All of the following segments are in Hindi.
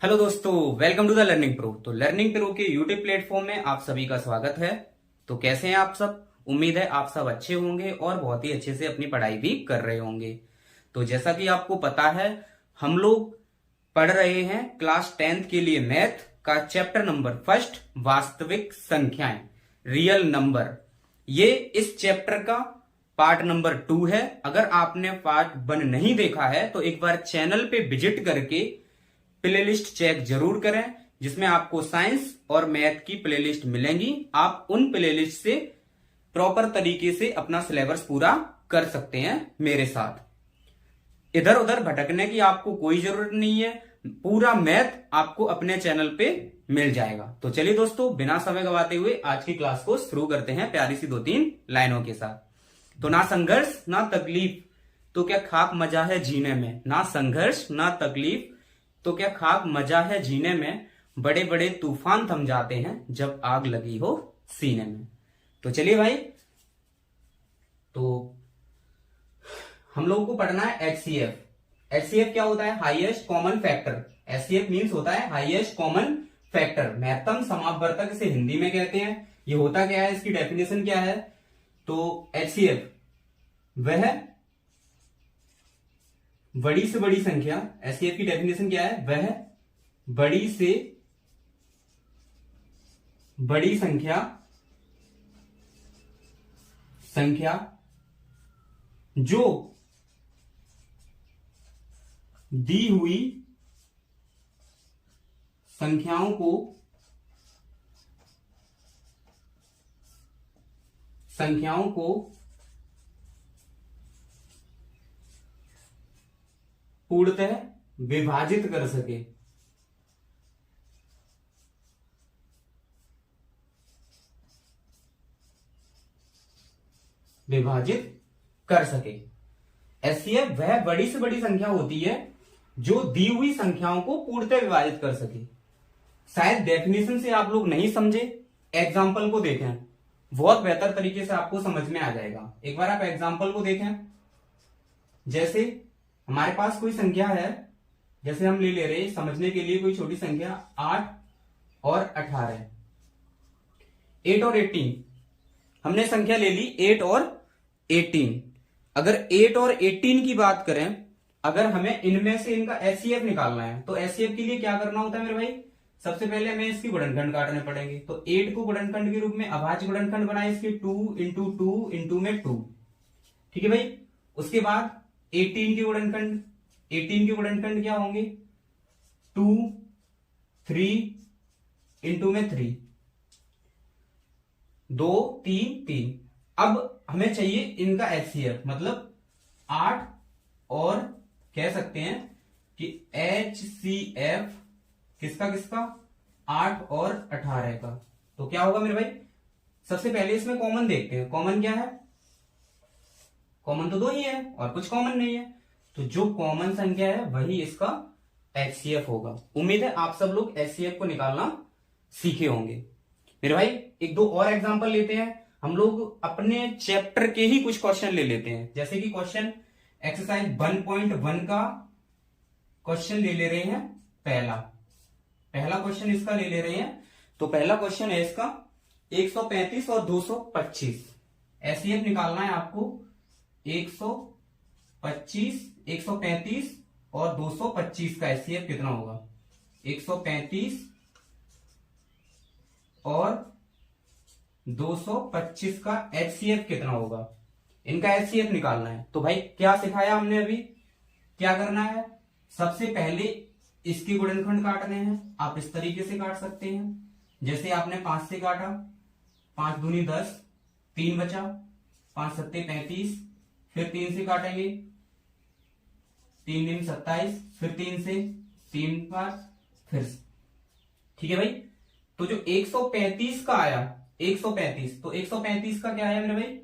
हेलो दोस्तों, welcome to the learning pro. तो लर्निंग प्रो के यूट्यूब प्लेटफॉर्म में आप सभी का स्वागत है। तो कैसे हैं आप सब? उम्मीद है आप सब अच्छे होंगे और बहुत ही अच्छे से अपनी पढ़ाई भी कर रहे होंगे। तो जैसा कि आपको पता है, हम लोग पढ़ रहे हैं क्लास 10th के लिए मैथ का चैप्टर नंबर फर्स्ट, वास्तविक संख्याएं, रियल नंबर। ये इस चैप्टर का पार्ट नंबर 2 है। अगर आपने पार्ट 1 नहीं देखा है तो एक बार चैनल पे विजिट करके प्लेलिस्ट चेक जरूर करें, जिसमें आपको साइंस और मैथ की प्लेलिस्ट मिलेंगी। आप उन प्लेलिस्ट से प्रॉपर तरीके से अपना सिलेबस पूरा कर सकते हैं मेरे साथ। इधर उधर भटकने की आपको कोई जरूरत नहीं है, पूरा मैथ आपको अपने चैनल पे मिल जाएगा। तो चलिए दोस्तों, बिना समय गवाते हुए आज की क्लास को शुरू करते हैं प्यारी सी 2-3 लाइनों के साथ। तो ना संघर्ष ना तकलीफ तो क्या खाक मजा है जीने में, ना संघर्ष ना तकलीफ तो क्या खाक मजा है जीने में, बड़े बड़े तूफान थम जाते हैं जब आग लगी हो सीने में। तो चलिए भाई, तो हम लोगों को पढ़ना है एचसीएफ। एचसीएफ क्या होता है? Highest common factor. HCF means होता है हाईएस्ट कॉमन फैक्टर, महत्तम समापवर्तक इसे हिंदी में कहते हैं। ये होता क्या है, इसकी डेफिनेशन क्या है? तो एचसीएफ वह बड़ी से बड़ी संख्या, एचसीएफ की डेफिनेशन क्या है? वह बड़ी से बड़ी संख्या जो दी हुई संख्याओं को पूर्णतः विभाजित कर सके। एचसीएफ वह बड़ी से बड़ी संख्या होती है जो दी हुई संख्याओं को पूर्णतः विभाजित कर सके। शायद डेफिनेशन से आप लोग नहीं समझे, एग्जाम्पल को देखें, बहुत बेहतर तरीके से आपको समझ में आ जाएगा। एक बार आप एग्जाम्पल को देखें। जैसे हमारे पास कोई संख्या है, जैसे हम ले रहे हैं समझने के लिए कोई छोटी संख्या 8 और 18, 8 और 18। हमने संख्या ले ली 8 और 18। अगर 8 और 18 की बात करें, अगर हमें इनमें से इनका एचसीएफ निकालना है तो एचसीएफ के लिए क्या करना होता है मेरे भाई? सबसे पहले हमें इसकी गुणनखंड काटने पड़ेंगे। तो 8 को गुणनखंड के रूप में अभाज्य गुणनखंड बनाए इसके 2 इंटू 2 इंटू में 2। ठीक है भाई। उसके बाद 18 के गुणनखंड क्या होंगे? 2, 3 इंटू में 3, 2, 3, 3। अब हमें चाहिए इनका एचसीएफ, मतलब 8 और कह सकते हैं कि एचसीएफ किसका 8 और 18 का। तो क्या होगा मेरे भाई? सबसे पहले इसमें कॉमन देखते हैं। कॉमन क्या है? कॉमन तो 2 ही है और कुछ कॉमन नहीं है। तो जो कॉमन संख्या है वही इसका एचसीएफ होगा। उम्मीद है आप सब लोग एचसीएफ को निकालना सीखे होंगे। मेरे भाई एक दो और एग्जांपल लेते हैं। हम लोग अपने चैप्टर के ही कुछ क्वेश्चन ले लेते हैं। जैसे कि क्वेश्चन एक्सरसाइज 1.1 का क्वेश्चन ले रहे हैं। पहला क्वेश्चन इसका ले रहे हैं। तो पहला क्वेश्चन है इसका 135 और 225। एचसीएफ निकालना है आपको। 135 और 225 का एचसीएफ कितना होगा? 135 और 225 का एचसीएफ कितना होगा? इनका एचसीएफ निकालना है। तो भाई क्या सिखाया हमने अभी? क्या करना है? सबसे पहले इसके गुणनखंड काटने हैं। आप इस तरीके से काट सकते हैं, जैसे आपने 5 से काटा, 5 दूनी 10, 3 बचा, 5 सत्ते 35, फिर 3 से काटेंगे, 3 दिन 27, फिर 3 से 3 बार, फिर। ठीक है भाई। तो जो 135 का आया, 135, तो 135 का क्या आया मेरे भाई?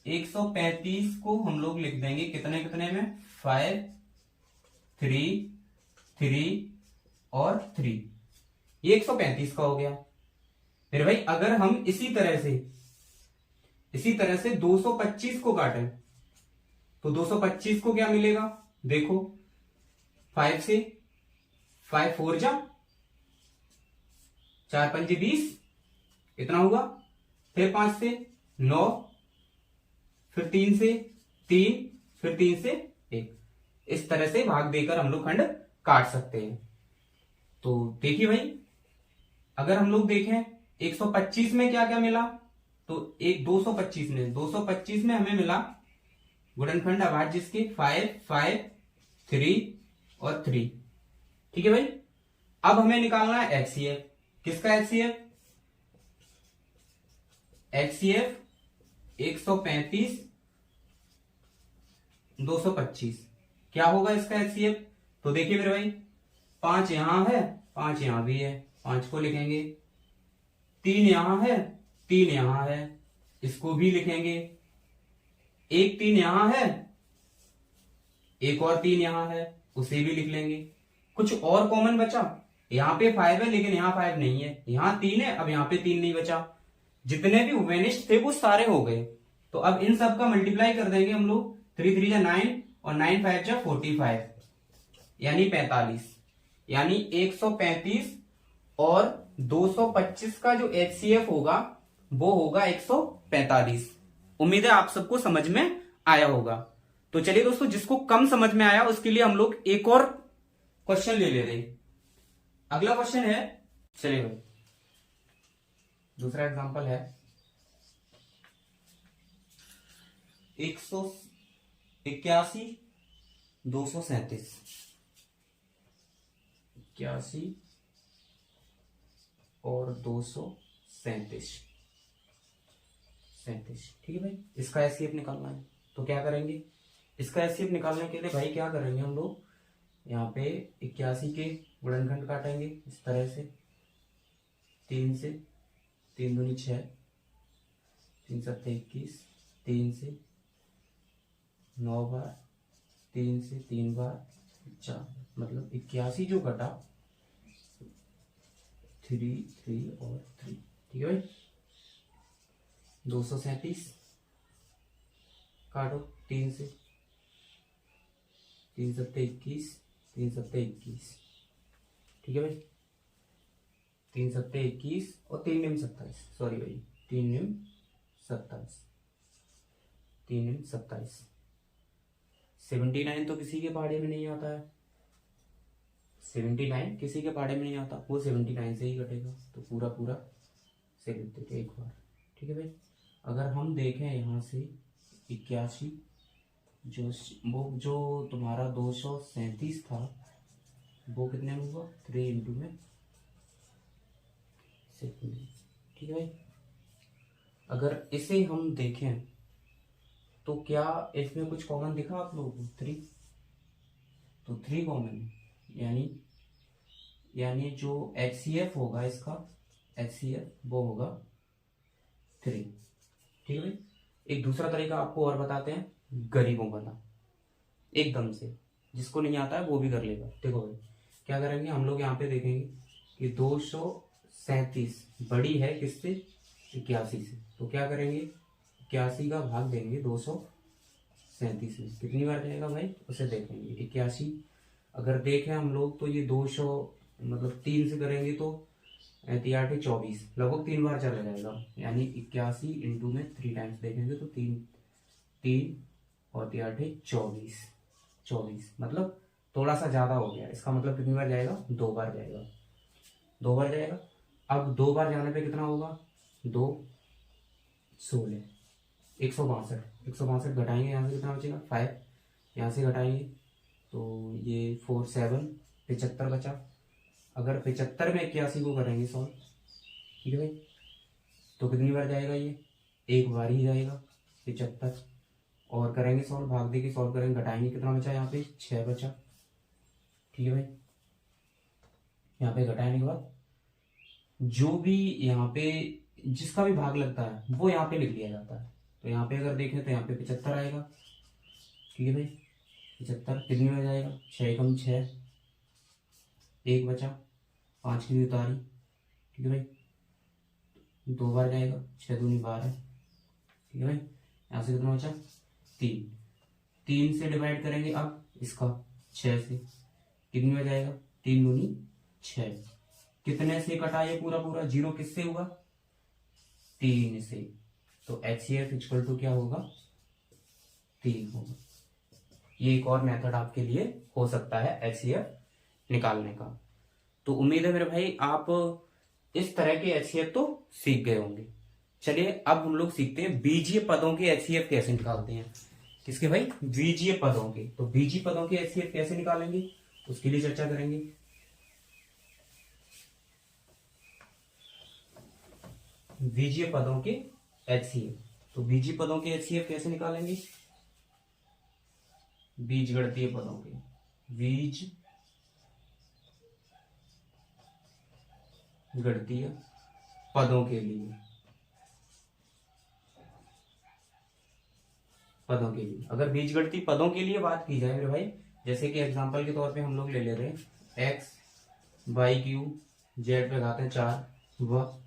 135 को हम लोग लिख देंगे कितने में? 5, 3, 3 और 3। ये 135 का हो गया। फिर भाई अगर हम इसी तरह से 225 को काटें तो 225 को क्या मिलेगा? देखो 5 से 5 4 जा 4 5 20, इतना हुआ। फिर 5 से 9, फिर 3 से 3, फिर 3 से 1। इस तरह से भाग देकर हम लोग खंड काट सकते हैं। तो देखिए भाई, अगर हम लोग देखें 125 में क्या क्या मिला, तो एक 225 में हमें मिला गुणनखंड अभाज्य जिसके 5 5 3 और 3। ठीक है भाई, अब हमें निकालना है एचसीएफ। किसका एचसीएफ? एचसीएफ 135 225। क्या होगा इसका एचसीएफ? तो देखिए मेरे भाई, 5 यहां है, 5 यहां भी है, 5 को लिखेंगे। 3 यहां है, 3 यहां है, इसको भी लिखेंगे। एक 3 यहां है, एक और 3 यहां है, उसे भी लिख लेंगे। कुछ और कॉमन बचा? यहां पे 5 है लेकिन यहां 5 नहीं है, यहां 3 है, अब यहां पे 3 नहीं बचा। जितने भी वेनिस्ट थे वो सारे हो गए। तो अब इन सब का मल्टीप्लाई कर देंगे हम लोग। 3 3 जा 9 और 9 5 जा 45, यानी 45। यानी 135 और 225 का जो एचसीएफ होगा वो होगा 145। उम्मीद है आप सबको समझ में आया होगा। तो चलिए दोस्तों, जिसको कम समझ में आया उसके लिए हम लोग एक और क्वेश्चन ले लेते हैं। अगला क्वेश्चन है, चलिए भाई दूसरा एग्जांपल है 181 237। 81 और 237। ठीक है भाई, इसका एचसीएफ निकालना है। तो क्या करेंगे? इसका एचसीएफ निकालने के लिए भाई क्या करेंगे हम लोग, यहाँ पे 81 के गुणनखंड काटेंगे इस तरह से। 3 से 3 दूनी 6, 3 7 21, 3 से 9 बार, 3 से 3 बार 4, मतलब 81 जो घटा 3 3 और 3। ठीक है भाई, 237 काटो 3 से, 3 7 21, 3 7 21। ठीक है भाई, 3 7 21 और 3 निम 27, सॉरी भाई 3 निम 27, 3 निम 27। 79 तो किसी के पहाड़े में नहीं आता है, 79 किसी के पहाड़े में नहीं आता, वो 79 से ही कटेगा। तो पूरा पूरा से लिख देते एक बार। ठीक है भाई, अगर हम देखें यहाँ से 81 जो तुम्हारा 237 था वो कितने में हुआ? 3 इंटू में 7। ठीक है भाई, अगर इसे हम देखें तो क्या इसमें कुछ कॉमन दिखा आप लोगों को? 3, तो 3 कॉमन, यानी जो एचसीएफ होगा इसका, एचसीएफ वो होगा 3। ठीक है भाई, एक दूसरा तरीका आपको और बताते हैं, गरीबों वाला, एकदम से जिसको नहीं आता है वो भी कर लेगा। देखो भाई क्या करेंगे हम लोग, यहाँ पे देखेंगे कि 237 बड़ी है किससे? 81 से। तो क्या करेंगे, 81 का भाग देंगे 237 में। कितनी बार जाएगा भाई उसे देखेंगे। 81 अगर देखें हम लोग तो ये 200 मतलब 3 से करेंगे तो 8 24, लगभग 3 बार चला जाएगा। यानी 81 इंटू में 3 टाइम्स देखेंगे तो 3 और 8 24, मतलब थोड़ा सा ज्यादा हो गया। इसका मतलब कितनी बार जाएगा? 2 बार जाएगा, 2 बार जाएगा। अब 2 बार जाने पे कितना होगा? 2 16, 162 घटाएंगे यहाँ से कितना बचेगा? 5। यहाँ से घटाएंगे तो ये 4 7 75 बचा। अगर 75 में 81 को करेंगे सॉल्व, ठीक है भाई, तो कितनी बार जाएगा? ये एक बार ही जाएगा 75। और करेंगे सॉल्व, भाग दे के सॉल्व करेंगे, घटाएंगे कितना बचा? यहाँ पे 6 बचा। ठीक है भाई, यहाँ पे घटाने के बाद जो भी यहाँ पे जिसका भी भाग लगता है वो यहाँ पे लिख लिया जाता है। तो यहाँ पे अगर देखें तो यहाँ पे 75 आएगा। ठीक है भाई, 75 कितनी बार जाएगा? 6 कम 6, 1 बचा, 5 की भी उतारी। ठीक है भाई, 2 बार जाएगा, 6 दूनी 12। ठीक है भाई, यहाँ से कितना बचा? 3 से डिवाइड करेंगे अब इसका 6 से, कितनी बार जाएगा? 3 दूनी 6। कितने से कटा ये पूरा पूरा? 0 किससे हुआ? 3 से। तो HCF इक्वल टू क्या होगा? 3 होगा। ये एक और मेथड आपके लिए हो सकता है HCF निकालने का। तो उम्मीद है मेरे भाई आप इस तरह के HCF तो सीख गए होंगे। चलिए अब हम लोग सीखते हैं बीजीय पदों के HCF कैसे निकालते हैं। किसके भाई? बीजीय पदों के। तो बीजीय पदों के HCF कैसे निकालेंगे उसके लिए चर्चा करेंगे। बीजीय पदों के HCF। तो बीजीय पदों के HCF कैसे निकालेंगे? बीजगणितीय पदों के, बीज गणितीय पदों के लिए, अगर बीजगणितीय पदों के लिए बात की जाए मेरे भाई, जैसे कि एग्जांपल के तौर पे हम लोग ले ले रहे हैं एक्स वाई क्यू जेड पे घाते 4 व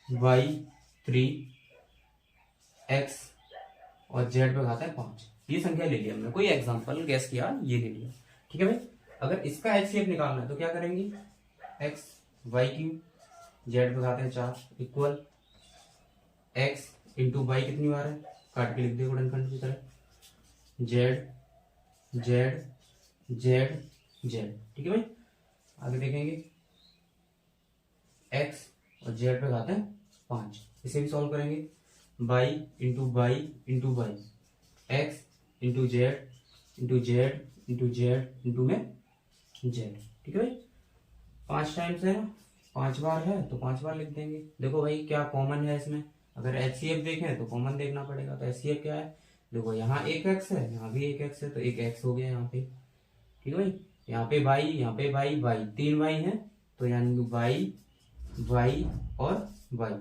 वाई 3 एक्स और जेड पे घाते 5। ये संख्या ले लिया हमने, कोई एग्जांपल गैस किया, ये ले लिया। ठीक है भाई। अगर इसका HCF निकालना है तो क्या करेंगे? एक्स वाई क्यू जेड पे घाते 4 इक्वल एक्स इंटू वाई कितनी बार है? काट के लिख दे गुणनखंड की तरह। Z Z Z Z. ठीक है भाई। आगे देखेंगे एक्स और जेड पे घाते 5। इसे भी सॉल्व करेंगे। Y into Y into Y X into Z into Z into Z into में जेड। ठीक है भाई। 5 टाइम्स है, 5 बार है तो 5 बार लिख देंगे। देखो भाई क्या कॉमन है इसमें, अगर HCF देखें तो कॉमन देखना पड़ेगा। तो HCF क्या है? देखो यहाँ एक एक्स है, यहाँ भी एक एक्स है, तो एक एक्स हो गया यहाँ पे। ठीक है भाई। यहाँ पे वाई, यहाँ पे वाई, वाई 3 वाई है, तो यानी वाई वाई और वाई।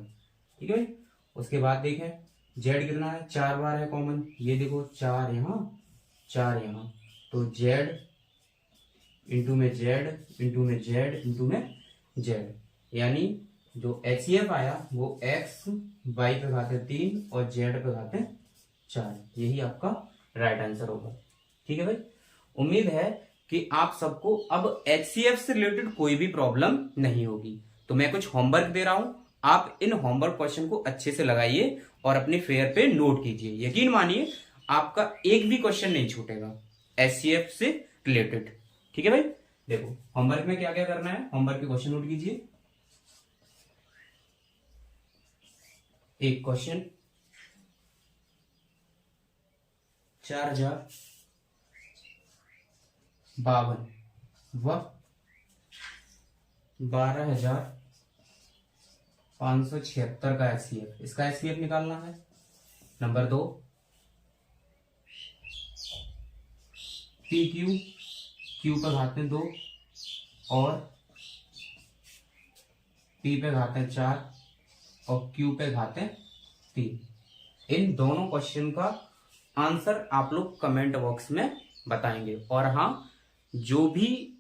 ठीक है भाई। उसके बाद देखें जेड कितना है? 4 बार है कॉमन, ये देखो 4 यहाँ 4 यहाँ, तो जेड इंटू में जेड इंटू में जेड इंटू में जेड, यानी जो HCF आया वो एक्स वाई पे घाते 3 और जेड पे घाते 4। यही आपका राइट आंसर होगा। ठीक है भाई। उम्मीद है कि आप सबको अब HCF से रिलेटेड कोई भी प्रॉब्लम नहीं होगी। तो मैं कुछ होमवर्क दे रहा हूं, आप इन होमवर्क क्वेश्चन को अच्छे से लगाइए और अपने फेयर पे नोट कीजिए। यकीन मानिए आपका एक भी क्वेश्चन नहीं छूटेगा HCF से रिलेटेड। ठीक है भाई। देखो होमवर्क में क्या क्या करना है, होमवर्क के क्वेश्चन नोट कीजिए। एक क्वेश्चन 4052 व 12576 का HCF, इसका HCF निकालना है। नंबर 2 PQ क्यू पे घाते 2 और P पे घाते 4 और Q पे घाते 3। इन दोनों क्वेश्चन का आंसर आप लोग कमेंट बॉक्स में बताएंगे। और हाँ, जो भी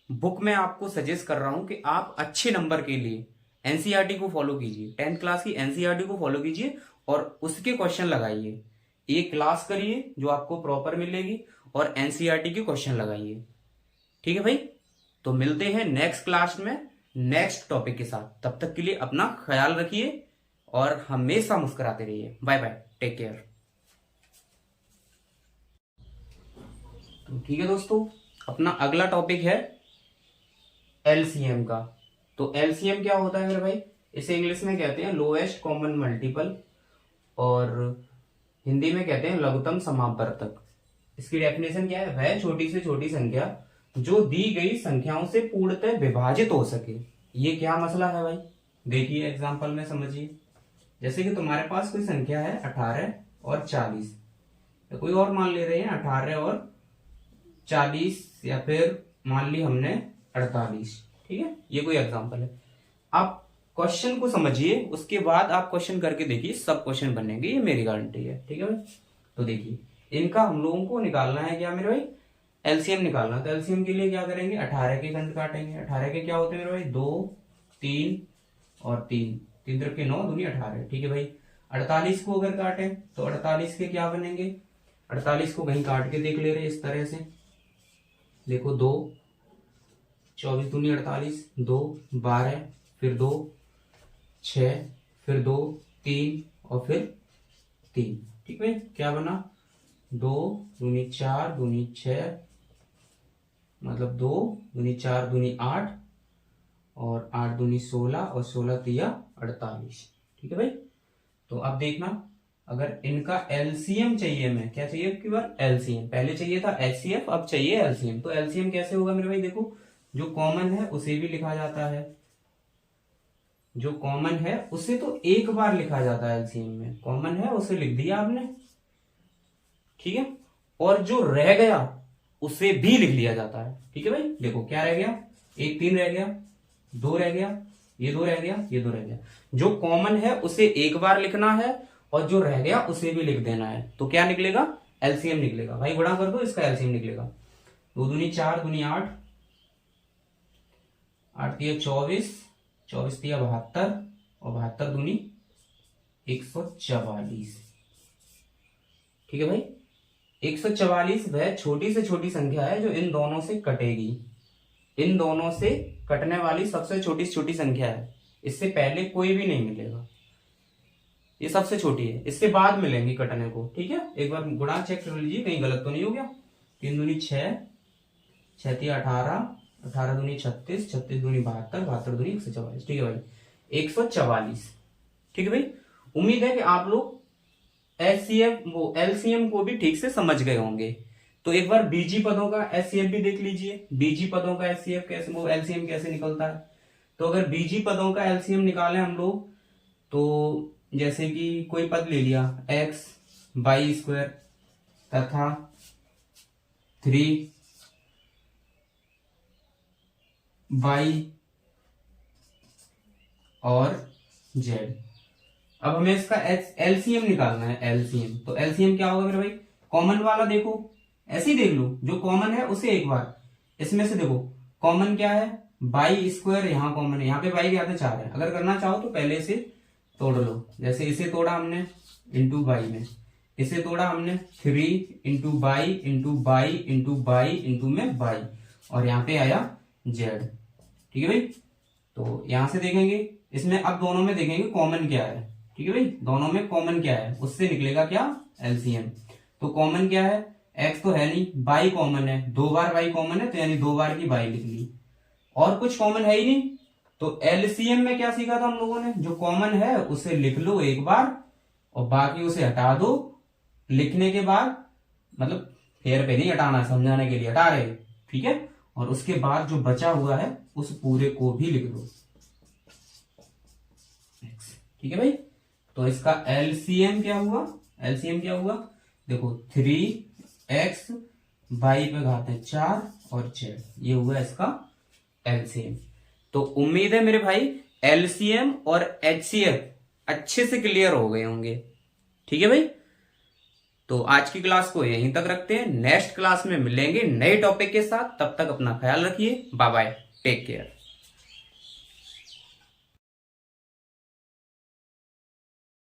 बुक में आपको सजेस्ट कर रहा हूं कि आप अच्छे नंबर के लिए एनसीईआरटी को फॉलो कीजिए, 10th क्लास की एनसीईआरटी को फॉलो कीजिए और उसके क्वेश्चन लगाइए। एक क्लास करिए जो आपको प्रॉपर मिलेगी और एनसीईआरटी के क्वेश्चन लगाइए। ठीक है भाई। तो मिलते हैं नेक्स्ट क्लास में नेक्स्ट टॉपिक के साथ। तब तक के लिए अपना ख्याल रखिए और हमेशा मुस्कुराते रहिए। Bye bye, take care. तो ठीक है दोस्तों, अपना अगला टॉपिक है एलसीएम का। तो एलसीएम क्या होता है मेरे भाई? इसे इंग्लिश में कहते हैं लोएस्ट कॉमन मल्टीपल और हिंदी में कहते हैं लघुत्तम समापवर्तक। इसकी डेफिनेशन क्या है? वह छोटी से छोटी संख्या जो दी गई संख्याओं से पूर्णतः विभाजित हो सके। ये क्या मसला है भाई? देखिए एग्जांपल में समझिए। जैसे कि तुम्हारे पास कोई संख्या है 18 और 40, तो कोई और मान ले रहे हैं 18 और 40 या फिर मान ली हमने 48। ठीक है, ये कोई एग्जांपल है। आप क्वेश्चन को समझिए, उसके बाद आप क्वेश्चन करके देखिए, सब क्वेश्चन बनेंगे, ये मेरी गारंटी है। ठीक है भाई। तो देखिए इनका हम लोगों को निकालना है क्या मेरे भाई? एलसीएम निकालना। तो एलसीएम के लिए क्या करेंगे? 18 के खंड काटेंगे। 18 के क्या होते हैं मेरे भाई? 2 3 और 3, 3 3 के 9 दूनी 18। ठीक है भाई। 48 को अगर काटें तो 48 के क्या बनेंगे? 48 को कहीं काट के देख ले रहे इस तरह से, देखो 2 24 दूनी 48, 2 12, फिर 2 6, फिर 2 3 और फिर 3। ठीक है, क्या बना 2 दूनी 4 दूनी 6, मतलब 2 दूनी 4 दूनी 8 और 8 दूनी 16 और 16 तिया 48। ठीक है भाई, तो अब देखना अगर इनका एलसीएम चाहिए, मैं क्या चाहिए आपकी बार एलसीएम, पहले चाहिए था एचसीएफ, अब चाहिए एलसीएम। तो एलसीएम कैसे होगा मेरे भाई, देखो जो कॉमन है उसे भी लिखा जाता है, जो कॉमन है उसे तो एक बार लिखा जाता है एलसीएम में, कॉमन है उसे लिख दिया आपने। ठीक है, और जो रह गया उसे भी लिख लिया जाता है। ठीक है भाई, देखो क्या रह गया, एक 3 रह गया, 2 रह गया, ये 2 रह गया, ये 2 रह गया। जो कॉमन है उसे एक बार लिखना है और जो रह गया उसे भी लिख देना है। तो क्या निकलेगा, एलसीएम निकलेगा भाई, गुणा कर दो, इसका एलसीएम निकलेगा 2 दूनी 4 दूनी 8, 8 तिया 24, 24 तिया 72 और 72 दूनी 144। ठीक है भाई, 144 वह छोटी से छोटी संख्या है जो इन दोनों से कटेगी, इन दोनों से कटने वाली सबसे छोटी से छोटी संख्या है, इससे पहले कोई भी नहीं मिलेगा, ये सबसे छोटी है, इससे बाद मिलेंगी कटने को। ठीक है, एक बार गुणा चेक कर लीजिए कहीं गलत तो नहीं हो गया। 3 दूनी 6, 6 तिया 18, 18 दूनी 36, 36 दूनी 72, 72 दूनी 144। ठीक है भाई, 144। ठीक है भाई, उम्मीद है कि आप लोग एचसीएफ वो एलसीएम को भी ठीक से समझ गए होंगे। तो एक बार बीजी पदों का एचसीएफ भी देख लीजिए, बीजी पदों का एचसीएफ कैसे, वो एलसीएम कैसे निकलता है। तो अगर बीजी पदों का एलसीएम निकालें हम लोग, तो जैसे कि कोई पद ले लिया x वाई स्क्वायर तथा 3 y और z। अब हमें इसका एलसीएम निकालना है, एलसीएम। तो एलसीएम क्या होगा मेरे भाई, कॉमन वाला देखो, ऐसे ही देख लो, जो कॉमन है उसे एक बार, इसमें से देखो कॉमन क्या है, बाई स्क्वायर, यहाँ कॉमन है, यहाँ पे बाई क्या था 4 है। अगर करना चाहो तो पहले से तोड़ लो, जैसे इसे तोड़ा हमने इंटू बाई में, इसे तोड़ा हमने 3 into by into by into by into में बाई, और यहाँ पे आया जेड। ठीक है भाई, तो यहां से देखेंगे, इसमें अब दोनों में देखेंगे कॉमन क्या है। ठीक है भाई, दोनों में कॉमन क्या है, उससे निकलेगा क्या एलसीएम। तो कॉमन क्या है, एक्स तो है नहीं, बाई कॉमन है, 2 बार बाई कॉमन है, तो यानी 2 बार की बाई लिख ली, और कुछ कॉमन है ही नहीं। तो एलसीएम में क्या सीखा था हम लोगों ने, जो कॉमन है उसे लिख लो एक बार और बाकी उसे हटा दो। लिखने के बाद मतलब फेर पे नहीं हटाना, समझाने के लिए हटा रहे। ठीक है, और उसके बाद जो बचा हुआ है उस पूरे को भी लिख दो। ठीक है भाई, तो इसका एलसीएम क्या हुआ, एलसीएम क्या हुआ, देखो 3x बाई पे घात है 4 और 6, ये हुआ इसका एलसीएम। तो उम्मीद है मेरे भाई एलसीएम और एचसीएफ अच्छे से क्लियर हो गए होंगे। ठीक है भाई, तो आज की क्लास को यहीं तक रखते हैं, नेक्स्ट क्लास में मिलेंगे नए टॉपिक के साथ। तब तक अपना ख्याल रखिए, बाय बाय, टेक केयर।